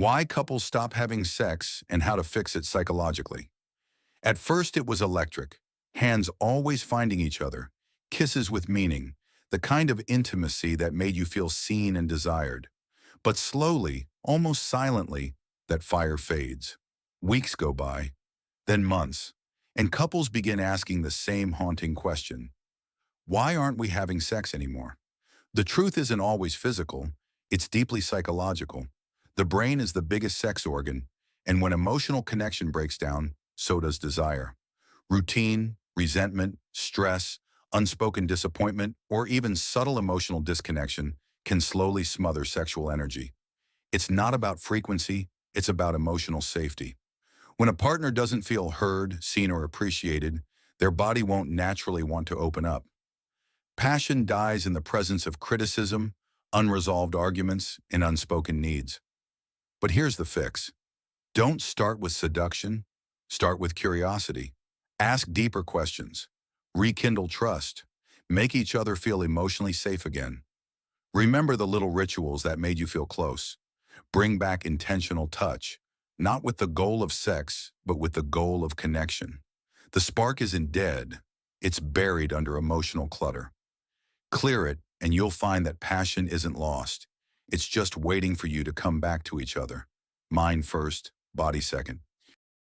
Why couples stop having sex and how to fix it psychologically. At first it was electric, hands always finding each other, kisses with meaning, the kind of intimacy that made you feel seen and desired. But slowly, almost silently, that fire fades. Weeks go by, then months, and couples begin asking the same haunting question. Why aren't we having sex anymore? The truth isn't always physical, it's deeply psychological. The brain is the biggest sex organ, and when emotional connection breaks down, so does desire. Routine, resentment, stress, unspoken disappointment, or even subtle emotional disconnection can slowly smother sexual energy. It's not about frequency, it's about emotional safety. When a partner doesn't feel heard, seen, or appreciated, their body won't naturally want to open up. Passion dies in the presence of criticism, unresolved arguments, and unspoken needs. But here's the fix. Don't start with seduction, start with curiosity. Ask deeper questions. Rekindle trust. Make each other feel emotionally safe again. Remember the little rituals that made you feel close. Bring back intentional touch, not with the goal of sex, but with the goal of connection. The spark isn't dead, it's buried under emotional clutter. Clear it, and you'll find that passion isn't lost. It's just waiting for you to come back to each other. Mind first, body second.